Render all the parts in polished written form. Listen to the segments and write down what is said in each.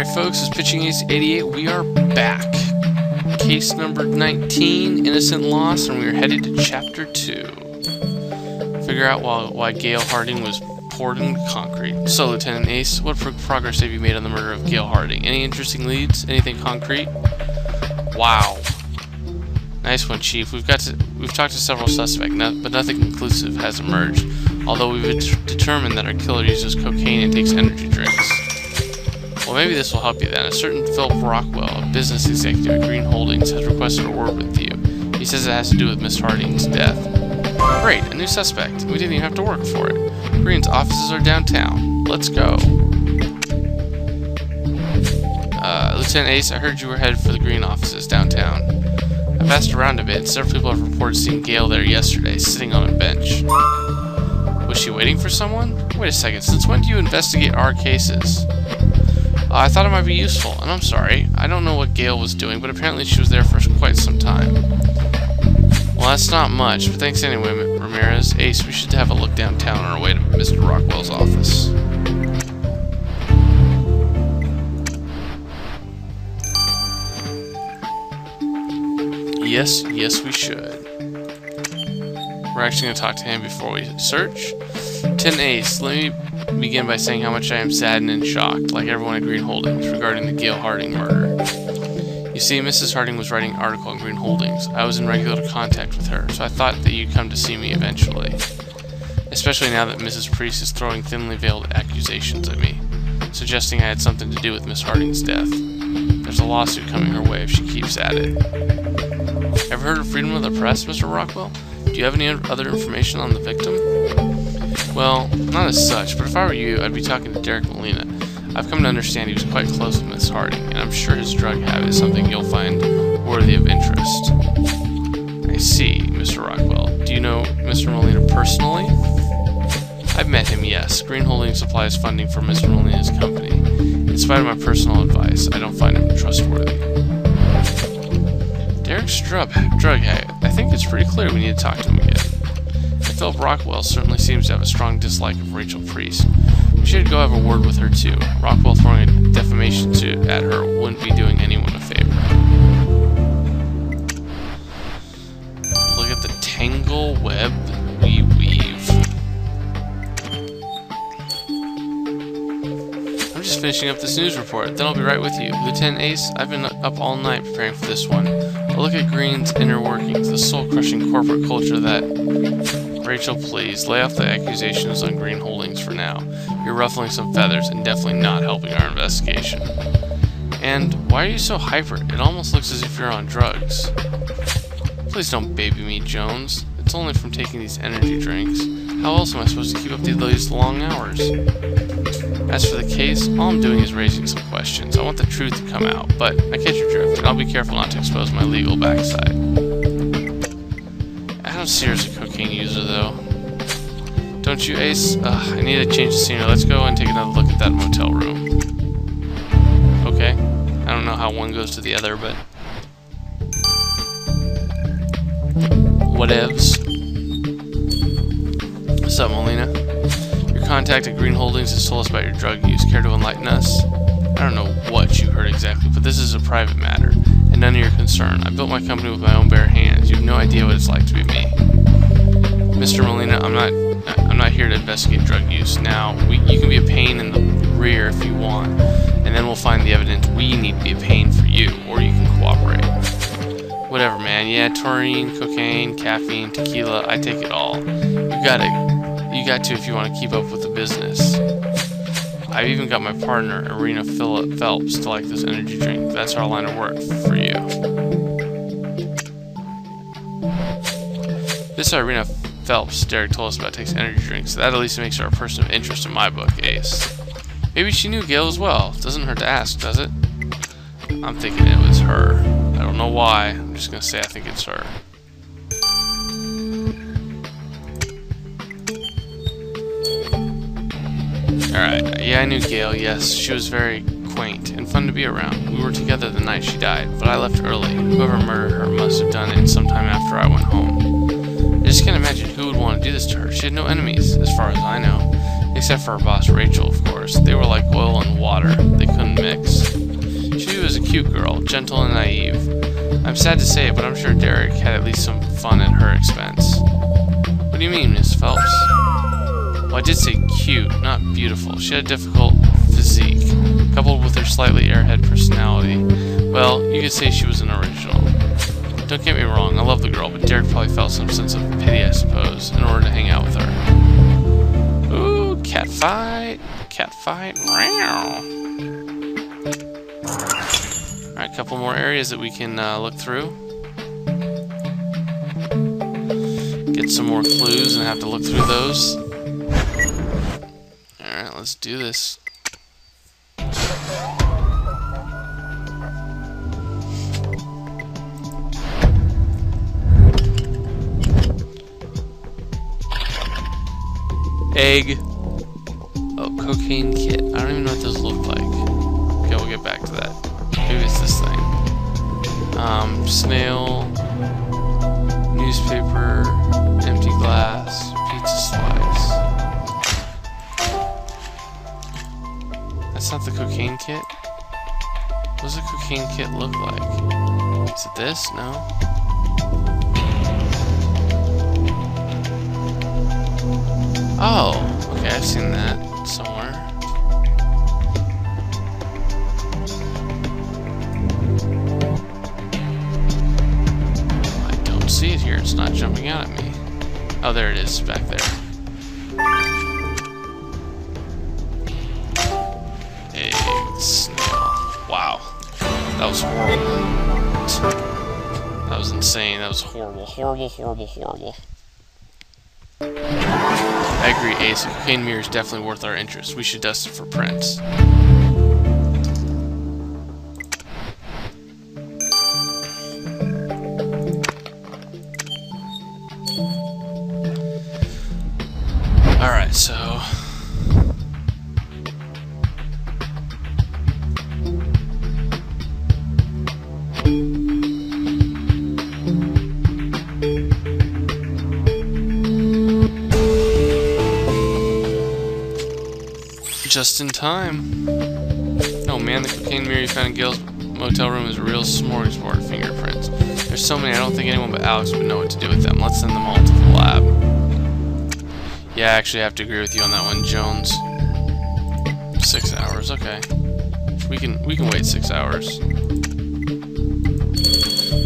Alright folks, it's Pitching Ace 88. We are back. Case number 19, Innocent Loss, and we are headed to Chapter 2. Figure out why Gail Harding was poured into concrete. So, Lieutenant Ace, what progress have you made on the murder of Gail Harding? Any interesting leads? Anything concrete? Wow. Nice one, Chief. We've talked to several suspects, but nothing conclusive has emerged, although we've determined that our killer uses cocaine and takes energy drinks. Well, maybe this will help you then. A certain Philip Rockwell, a business executive at Green Holdings, has requested a word with you. He says it has to do with Miss Harding's death. Great, a new suspect. We didn't even have to work for it. Green's offices are downtown. Let's go. Lieutenant Ace, I heard you were headed for the Green offices downtown. I've asked around a bit. Several people have reported seeing Gail there yesterday, sitting on a bench. Was she waiting for someone? Wait a second, since when do you investigate our cases? I thought it might be useful, and I'm sorry. I don't know what Gail was doing, but apparently she was there for quite some time. Well, that's not much, but thanks anyway, Ramirez. Ace, we should have a look downtown on our way to Mr. Rockwell's office. Yes, we should. We're actually going to talk to him before we search. Lieutenant Ace, let me begin by saying how much I am saddened and shocked, like everyone at Green Holdings, regarding the Gail Harding murder. You see, Mrs. Harding was writing an article on Green Holdings. I was in regular contact with her, so I thought that you'd come to see me eventually. Especially now that Mrs. Priest is throwing thinly veiled accusations at me, suggesting I had something to do with Miss Harding's death. There's a lawsuit coming her way if she keeps at it. Ever heard of freedom of the press, Mr. Rockwell? Do you have any other information on the victim? Well, not as such, but if I were you, I'd be talking to Derek Molina. I've come to understand he was quite close with Miss Harding, and I'm sure his drug habit is something you'll find worthy of interest. I see, Mr. Rockwell. Do you know Mr. Molina personally? I've met him, yes. Green Holdings supplies funding for Mr. Molina's company. In spite of my personal advice, I don't find him trustworthy. Derek's drug habit. I think it's pretty clear we need to talk to him again. Philip Rockwell certainly seems to have a strong dislike of Rachel Priest. We should go have a word with her too. Rockwell throwing a defamation suit at her wouldn't be doing anyone a favor. Look at the tangle web we weave. I'm just finishing up this news report, then I'll be right with you. Lieutenant Ace, I've been up all night preparing for this one. A look at Green's inner workings, the soul-crushing corporate culture that... Rachel, please, lay off the accusations on Green Holdings for now. You're ruffling some feathers and definitely not helping our investigation. And why are you so hyper? It almost looks as if you're on drugs. Please don't baby me, Jones. It's only from taking these energy drinks. How else am I supposed to keep up these long hours? As for the case, all I'm doing is raising some questions. I want the truth to come out, but I catch your drift, and I'll be careful not to expose my legal backside. I don't see her as a cocaine user, though. Don't you, Ace? I need to change the scenery. Let's go and take another look at that motel room. Okay. I don't know how one goes to the other, but... whatevs. What's up, Molina? Your contact at Green Holdings has told us about your drug use. Care to enlighten us? I don't know what you heard exactly, but this is a private matter, and none of your concern. I built my company with my own bare hands. You have no idea what it's like to be me. Mr. Molina, I'm not here to investigate drug use. Now, you can be a pain in the rear if you want, and then we'll find the evidence we need to be a pain for you, or you can cooperate. Whatever, man. Yeah, taurine, cocaine, caffeine, tequila, I take it all. You got to if you want to keep up with the business. I've even got my partner, Irina Phelps, to like this energy drink. That's our line of work for you. This Irina Phelps Derek told us about takes energy drinks. That at least makes her a person of interest in my book, Ace. Maybe she knew Gail as well. Doesn't hurt to ask, does it? I'm thinking it was her. I don't know why. I'm just going to say I think it's her. Alright, yeah, I knew Gail, yes. She was very quaint and fun to be around. We were together the night she died, but I left early. Whoever murdered her must have done it sometime after I went home. I just can't imagine who would want to do this to her. She had no enemies, as far as I know. Except for her boss, Rachel, of course. They were like oil and water. They couldn't mix. cute girl, gentle and naive. I'm sad to say it, but I'm sure Derek had at least some fun at her expense. What do you mean, Miss Phelps? Well, I did say cute, not beautiful. She had a difficult physique, coupled with her slightly airhead personality. Well, you could say she was an original. Don't get me wrong, I love the girl, but Derek probably felt some sense of pity, I suppose, in order to hang out with her. Ooh, cat fight. Cat fight. Alright, a couple more areas that we can look through. Get some more clues and have to look through those. Alright, let's do this. Egg. Oh, cocaine kit. I don't even know what those look like. Okay, we'll get back to that. Maybe it's this thing. Snail. Newspaper. Empty glass. Pizza slice. That's not the cocaine kit? What does a cocaine kit look like? Is it this? No? Oh, okay, I've seen that somewhere. I don't see it here, it's not jumping out at me. Oh, there it is, back there. A snail. Wow. That was horrible. That was insane, that was horrible. Horrible, horrible, horrible. I agree, Ace. A cocaine mirror is definitely worth our interest. We should dust it for prints. Alright, so... just in time. Oh man, the cocaine mirror you found in Gail's motel room is a real smorgasbord of fingerprints. There's so many, I don't think anyone but Alex would know what to do with them. Let's send them all to the lab. Yeah, I actually have to agree with you on that one, Jones. 6 hours, okay. We can wait 6 hours.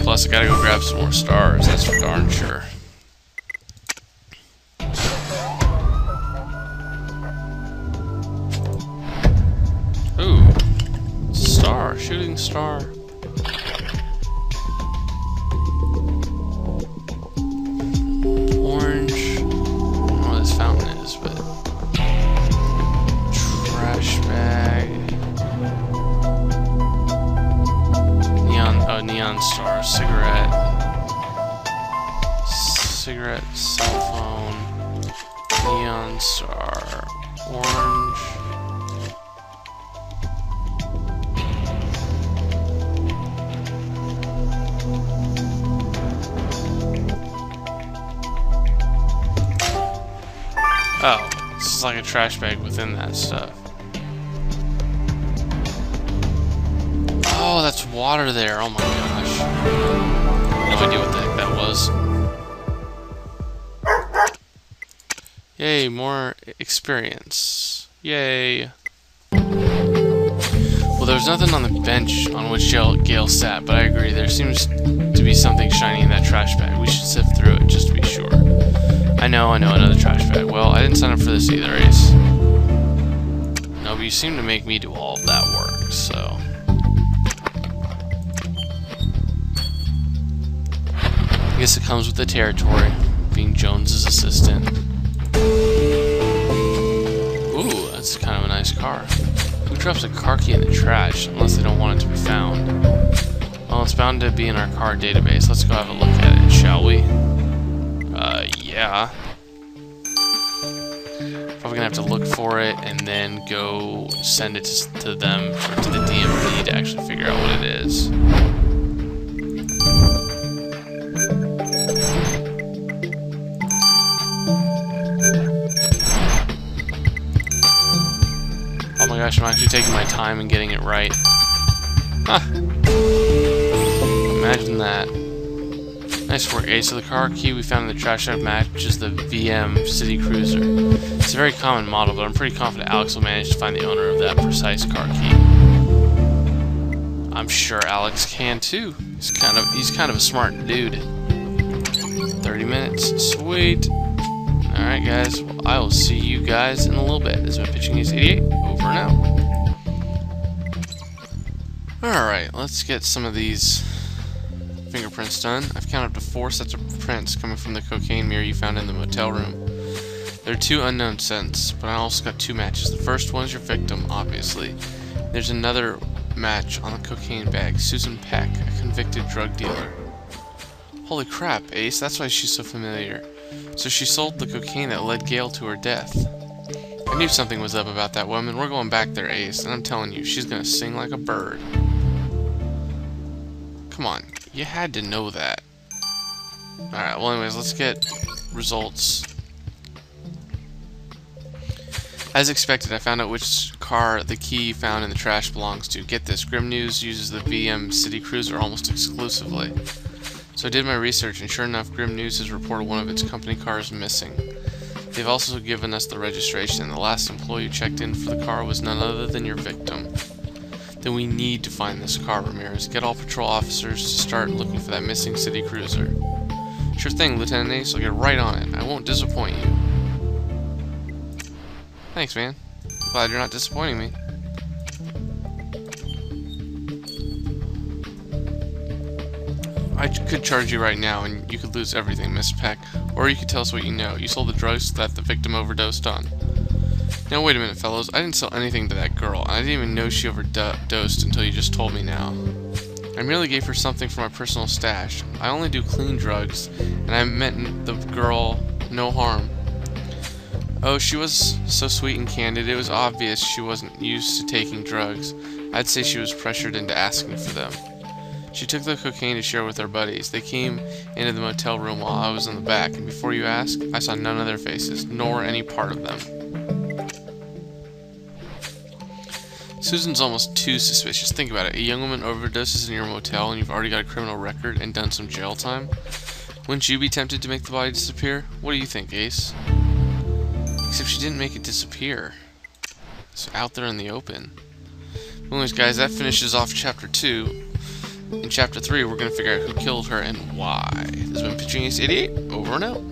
Plus, I gotta go grab some more stars, that's for darn sure. Shooting star. Orange. I don't know what this fountain is, but trash bag. Neon star. Cigarette. Cigarette. Cell phone. Neon star. Orange. Oh, this is like a trash bag within that stuff. Oh, that's water there. Oh my gosh. No idea what the heck that was. Yay, more experience. Yay. Well, there was nothing on the bench on which Gail sat, but I agree. There seems to be something shiny in that trash bag. We should sift through it just to be sure. I know, another trash bag. Well, I didn't sign up for this either, Ace. No, but you seem to make me do all of that work, so... I guess it comes with the territory, being Jones's assistant. Ooh, that's kind of a nice car. Who drops a car key in the trash, unless they don't want it to be found? Well, it's bound to be in our car database. Let's go have a look at it, shall we? Yeah. Probably gonna have to look for it and then go send it to them, or to the DMV to actually figure out what it is. Oh my gosh, I'm actually taking my time and getting it right. Huh. Imagine that. Nice work, Ace. So the car key we found in the trash can matches the VM City Cruiser. It's a very common model, but I'm pretty confident Alex will manage to find the owner of that precise car key. I'm sure Alex can too. He's kind of a smart dude. 30 minutes. Sweet. Alright guys, well, I will see you guys in a little bit. This has been Pitching Ace 88. Over and out. Alright, let's get some of these fingerprints done. I've counted up to 4 sets of prints coming from the cocaine mirror you found in the motel room. There are 2 unknown scents, but I also got 2 matches. The first one is your victim, obviously. There's another match on the cocaine bag. Susan Peck, a convicted drug dealer. Holy crap, Ace, that's why she's so familiar. So she sold the cocaine that led Gail to her death. I knew something was up about that woman. We're going back there, Ace, and I'm telling you, she's gonna sing like a bird. Come on, you had to know that. Alright, well anyways, let's get results. As expected, I found out which car the key found in the trash belongs to. Get this, Grim News uses the VM City Cruiser almost exclusively. So I did my research, and sure enough, Grim News has reported one of its company cars missing. They've also given us the registration, and the last employee who checked in for the car was none other than your victim. Then we need to find this car, Ramirez. Get all patrol officers to start looking for that missing city cruiser. Sure thing, Lieutenant Ace. I'll get right on it. I won't disappoint you. Thanks, man. Glad you're not disappointing me. I could charge you right now, and you could lose everything, Miss Peck. Or you could tell us what you know. You sold the drugs that the victim overdosed on. Now wait a minute, fellows. I didn't sell anything to that girl, and I didn't even know she overdosed until you just told me now. I merely gave her something from my personal stash. I only do clean drugs, and I meant the girl no harm. Oh, she was so sweet and candid. It was obvious she wasn't used to taking drugs. I'd say she was pressured into asking for them. She took the cocaine to share with her buddies. They came into the motel room while I was in the back, and before you ask, I saw none of their faces, nor any part of them. Susan's almost too suspicious. Think about it. A young woman overdoses in your motel and you've already got a criminal record and done some jail time. Wouldn't you be tempted to make the body disappear? What do you think, Ace? Except she didn't make it disappear. It's out there in the open. Anyways, guys, that finishes off Chapter 2. In Chapter 3, we're going to figure out who killed her and why. This has been Pitching Ace 88. Over and out.